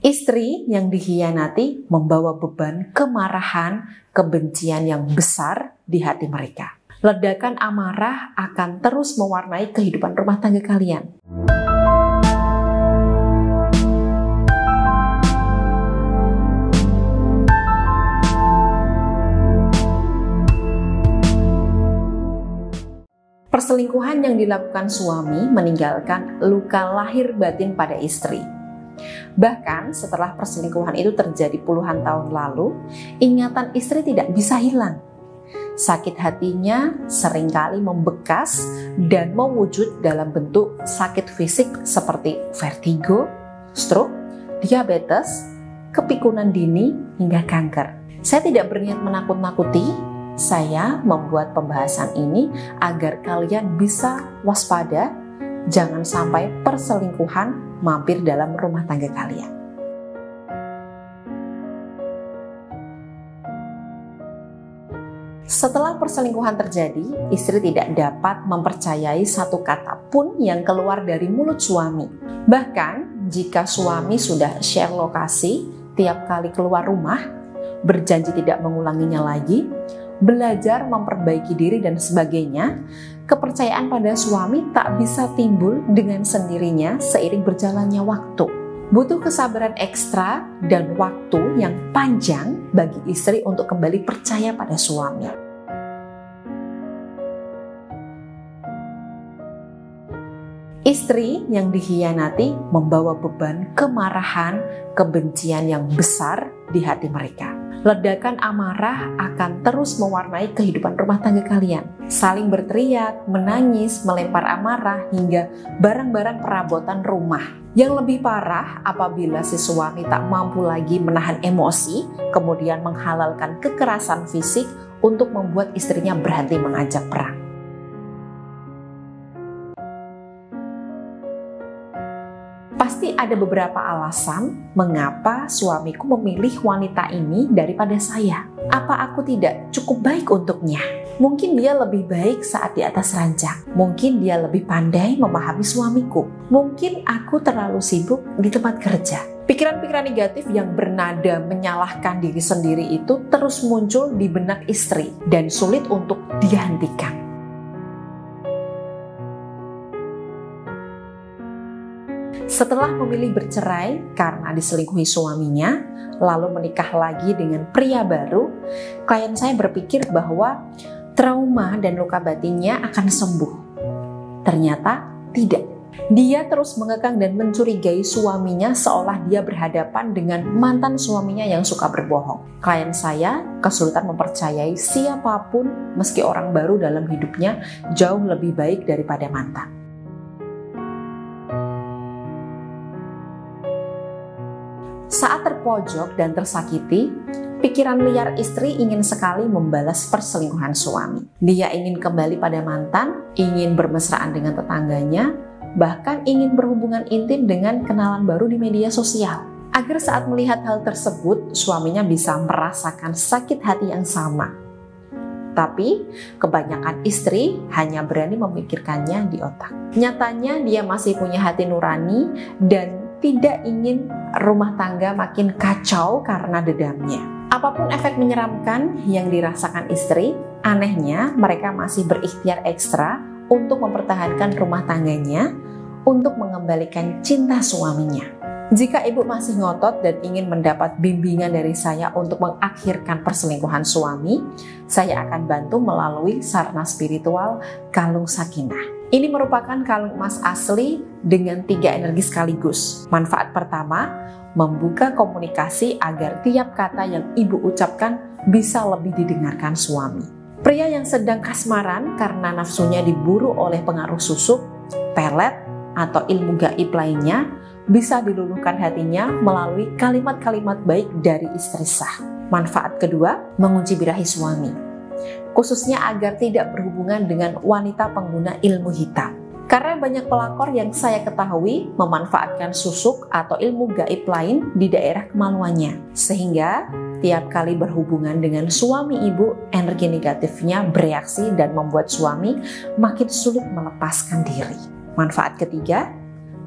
Istri yang dikhianati membawa beban kemarahan, kebencian yang besar di hati mereka. Ledakan amarah akan terus mewarnai kehidupan rumah tangga kalian. Perselingkuhan yang dilakukan suami meninggalkan luka lahir batin pada istri. Bahkan setelah perselingkuhan itu terjadi puluhan tahun lalu, ingatan istri tidak bisa hilang. Sakit hatinya seringkali membekas dan mewujud dalam bentuk sakit fisik seperti vertigo, stroke, diabetes, kepikunan dini, hingga kanker. Saya tidak berniat menakut-nakuti, saya membuat pembahasan ini agar kalian bisa waspada, jangan sampai perselingkuhan mampir dalam rumah tangga kalian. Setelah perselingkuhan terjadi, istri tidak dapat mempercayai satu kata pun yang keluar dari mulut suami. Bahkan jika suami sudah share lokasi tiap kali keluar rumah, berjanji tidak mengulanginya lagi, belajar memperbaiki diri dan sebagainya, kepercayaan pada suami tak bisa timbul dengan sendirinya seiring berjalannya waktu. Butuh kesabaran ekstra dan waktu yang panjang bagi istri untuk kembali percaya pada suami. Istri yang dikhianati membawa beban kemarahan, kebencian yang besar di hati mereka. Ledakan amarah akan terus mewarnai kehidupan rumah tangga kalian. Saling berteriak, menangis, melempar amarah, hingga barang-barang perabotan rumah. Yang lebih parah apabila si suami tak mampu lagi menahan emosi, kemudian menghalalkan kekerasan fisik untuk membuat istrinya berhenti mengajak perang. Pasti ada beberapa alasan mengapa suamiku memilih wanita ini daripada saya. Apa aku tidak cukup baik untuknya? Mungkin dia lebih baik saat di atas ranjang. Mungkin dia lebih pandai memahami suamiku. Mungkin aku terlalu sibuk di tempat kerja. Pikiran-pikiran negatif yang bernada menyalahkan diri sendiri itu terus muncul di benak istri dan sulit untuk dihentikan. Setelah memilih bercerai karena diselingkuhi suaminya, lalu menikah lagi dengan pria baru, klien saya berpikir bahwa trauma dan luka batinnya akan sembuh. Ternyata tidak. Dia terus mengekang dan mencurigai suaminya seolah dia berhadapan dengan mantan suaminya yang suka berbohong. Klien saya kesulitan mempercayai siapapun meski orang baru dalam hidupnya jauh lebih baik daripada mantan. Saat terpojok dan tersakiti, pikiran liar istri ingin sekali membalas perselingkuhan suami. Dia ingin kembali pada mantan, ingin bermesraan dengan tetangganya, bahkan ingin berhubungan intim dengan kenalan baru di media sosial. Agar saat melihat hal tersebut, suaminya bisa merasakan sakit hati yang sama. Tapi, kebanyakan istri hanya berani memikirkannya di otak. Nyatanya dia masih punya hati nurani dan tidak ingin rumah tangga makin kacau karena dedamnya. Apapun efek menyeramkan yang dirasakan istri, anehnya mereka masih berikhtiar ekstra untuk mempertahankan rumah tangganya, untuk mengembalikan cinta suaminya. Jika ibu masih ngotot dan ingin mendapat bimbingan dari saya untuk mengakhirkan perselingkuhan suami, saya akan bantu melalui sarana spiritual Kalung Sakinah. Ini merupakan kalung emas asli dengan 3 energi sekaligus. Manfaat pertama, membuka komunikasi agar tiap kata yang ibu ucapkan bisa lebih didengarkan suami. Pria yang sedang kasmaran karena nafsunya diburu oleh pengaruh susuk, pelet, atau ilmu gaib lainnya, bisa diluluhkan hatinya melalui kalimat-kalimat baik dari istri sah. Manfaat kedua, mengunci birahi suami, khususnya agar tidak berhubungan dengan wanita pengguna ilmu hitam. Karena banyak pelakor yang saya ketahui memanfaatkan susuk atau ilmu gaib lain di daerah kemaluannya, sehingga tiap kali berhubungan dengan suami ibu, energi negatifnya bereaksi dan membuat suami makin sulit melepaskan diri. Manfaat ketiga,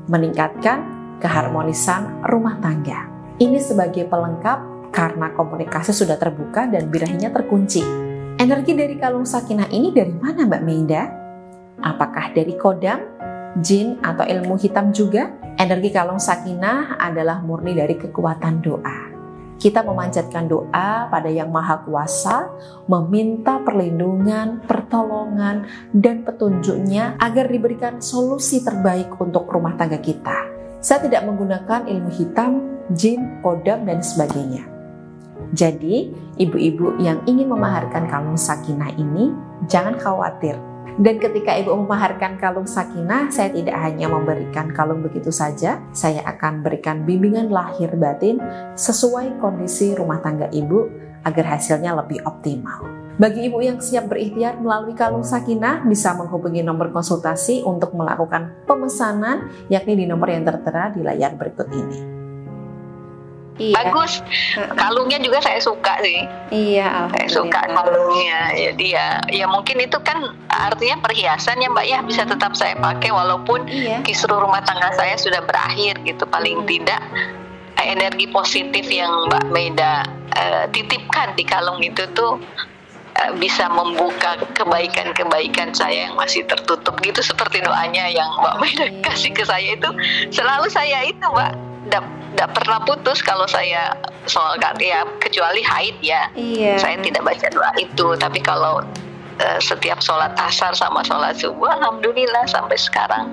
meningkatkan keharmonisan rumah tangga. Ini sebagai pelengkap karena komunikasi sudah terbuka dan birahinya terkunci. Energi dari kalung sakinah ini dari mana Mbak Meida? Apakah dari kodam, jin, atau ilmu hitam juga? Energi kalung sakinah adalah murni dari kekuatan doa. Kita memanjatkan doa pada Yang Maha Kuasa, meminta perlindungan, pertolongan, dan petunjuknya agar diberikan solusi terbaik untuk rumah tangga kita. Saya tidak menggunakan ilmu hitam, jin, kodam, dan sebagainya. Jadi, ibu-ibu yang ingin memaharkan kalung sakinah ini, jangan khawatir. Dan ketika ibu memaharkan kalung sakinah, saya tidak hanya memberikan kalung begitu saja, saya akan berikan bimbingan lahir batin sesuai kondisi rumah tangga ibu agar hasilnya lebih optimal. Bagi ibu yang siap berikhtiar melalui kalung sakinah, bisa menghubungi nomor konsultasi untuk melakukan pemesanan, yakni di nomor yang tertera di layar berikut ini. Iya. Bagus, kalungnya juga saya suka sih. Iya, saya suka kalungnya. Jadi ya mungkin itu kan artinya perhiasan ya Mbak ya, bisa tetap saya pakai walaupun kisruh rumah tangga saya sudah berakhir gitu. Paling tidak energi positif yang Mbak Meida titipkan di kalung itu tuh bisa membuka kebaikan-kebaikan saya yang masih tertutup gitu, seperti doanya yang Mbak Meida kasih ke saya itu. Selalu saya itu Mbak tidak pernah putus kalau saya soal ya, kecuali haid ya. Saya tidak baca doa itu, tapi kalau setiap sholat asar sama sholat subuh, alhamdulillah sampai sekarang